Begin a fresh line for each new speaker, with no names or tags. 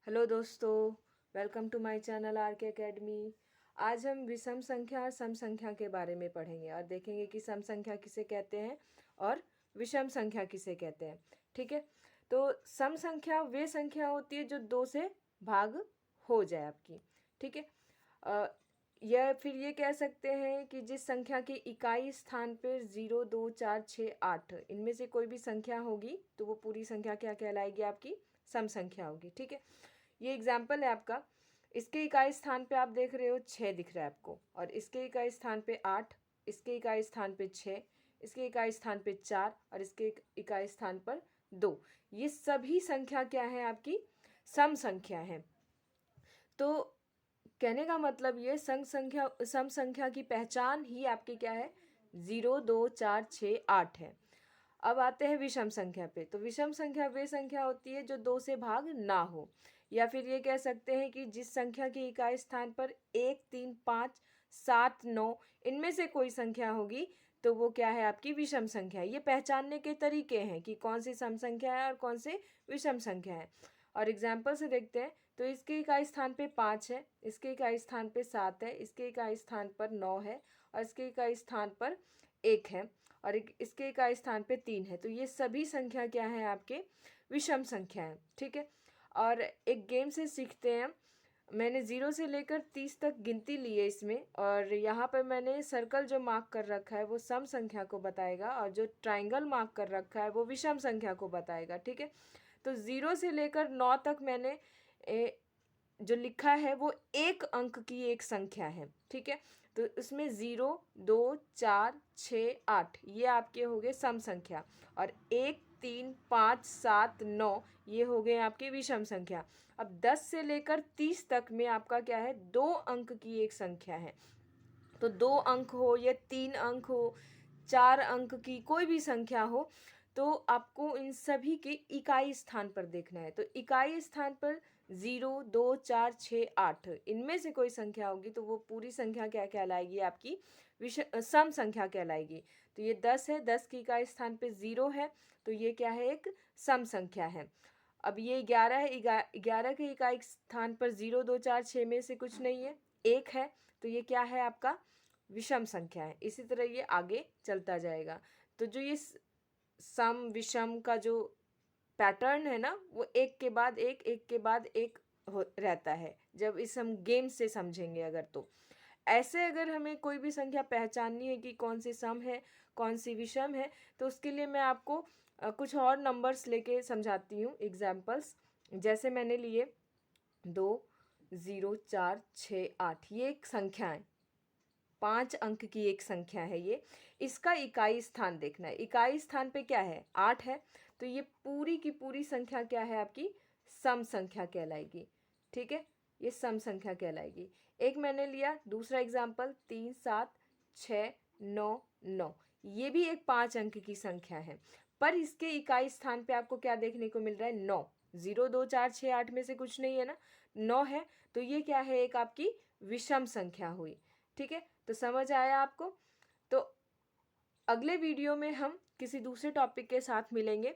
Hello दोस्तों, welcome to my channel R K academy. आज हम विषम संख्या और सम संख्या के बारे में पढ़ेंगे और देखेंगे कि सम संख्या किसे कहते हैं और विषम संख्या किसे कहते हैं। ठीक है, तो सम संख्या वे संख्या होती है जो दो से भाग हो जाए आपकी। ठीक है, या फिर ये कह सकते हैं कि जिस संख्या की इकाई स्थान पर 0, 2, 4, 6, 8 इनमें से कोई भी संख्या होगी तो वो पूरी संख्या क्या कहलाएगी? आपकी सम संख्या होगी। ठीक है, ये एग्जाम्पल है आपका। इसके इकाई स्थान पे आप देख रहे हो 6 दिख रहा है आपको, और इसके इकाई स्थान पे 8, इसके इकाई स्थान पे 6, इसके इकाई स्थान पे 4 और इसके इकाई स्थान पर 2। ये सभी संख्या क्या है? आपकी सम संख्या है। तो कहने का मतलब ये सम संख्या की पहचान ही आपकी क्या है? 0, 2, 4, 6, 8 है। अब आते हैं विषम संख्या पे। तो विषम संख्या वे संख्या होती है जो दो से भाग ना हो, या फिर ये कह सकते हैं कि जिस संख्या की इकाई स्थान पर 1, 3, 5, 7, 9 इनमें से कोई संख्या होगी तो वो क्या है? आपकी विषम संख्या है। ये पहचानने के तरीके हैं कि कौन सी सम संख्या है और कौन से विषम संख्या है। और एग्जाम्पल से देखते हैं। तो इसके इकाई स्थान पे 5 है, इसके इकाई स्थान पे 7 है, इसके इकाई स्थान पर 9 है और इसके इकाई स्थान पर 1 है और इसके इकाई स्थान पे 3 है। तो ये सभी संख्या क्या है? आपके विषम संख्या है। ठीक है, और एक गेम से सीखते हैं। मैंने 0 से लेकर 30 तक गिनती ली है इसमें, और यहाँ पर मैंने सर्कल जो मार्क कर रखा है वो सम संख्या को बताएगा और जो ट्राइंगल मार्क कर रखा है वो विषम संख्या को बताएगा। ठीक है, तो 0 से लेकर 9 तक मैंने जो लिखा है वो एक अंक की एक संख्या है। ठीक है, तो इसमें 0, 2, 4, 6, 8 ये आपके हो गए सम संख्या, और 1, 3, 5, 7, 9 ये हो गए आपकी विषम संख्या। अब 10 से लेकर 30 तक में आपका क्या है? 2 अंक की एक संख्या है। तो 2 अंक हो या 3 अंक हो, 4 अंक की कोई भी संख्या हो, तो आपको इन सभी के इकाई स्थान पर देखना है। तो इकाई स्थान पर 0, 2, 4, 6, 8 इनमें से कोई संख्या होगी तो वो पूरी संख्या क्या कहलाएगी? आपकी सम संख्या कहलाएगी। तो ये 10 है, 10 की इकाई स्थान पे 0 है, तो ये क्या है? एक सम संख्या है। अब ये 11 है, 11 के इकाई स्थान पर 0, 2, 4, 6 में से कुछ नहीं है, 1 है, तो ये क्या है? आपका विषम संख्या है। इसी तरह ये आगे चलता जाएगा। तो जो ये सम विषम का जो पैटर्न है ना, वो एक के बाद एक, एक के बाद एक हो रहता है जब इस हम गेम से समझेंगे अगर। तो ऐसे अगर हमें कोई भी संख्या पहचाननी है कि कौन सी सम है कौन सी विषम है, तो उसके लिए मैं आपको कुछ और नंबर्स लेके समझाती हूँ, एग्जाम्पल्स। जैसे मैंने लिए 2, 0, 4, 6, 8 ये एक संख्या है, 5 अंक की एक संख्या है ये। इसका इकाई स्थान देखना है। इकाई स्थान पे क्या है? 8 है, तो ये पूरी की पूरी संख्या क्या है? आपकी सम संख्या कहलाएगी। ठीक है, ये सम संख्या कहलाएगी। एक मैंने लिया दूसरा एग्जाम्पल, 3, 7, 6, 9, 9 ये भी एक 5 अंक की संख्या है, पर इसके इकाई स्थान पे आपको क्या देखने को मिल रहा है? 9। 0, 2, 4, 6, 8 में से कुछ नहीं है ना, 9 है, तो ये क्या है? एक आपकी विषम संख्या हुई। ठीक है, तो समझ आया आपको? तो अगले वीडियो में हम किसी दूसरे टॉपिक के साथ मिलेंगे।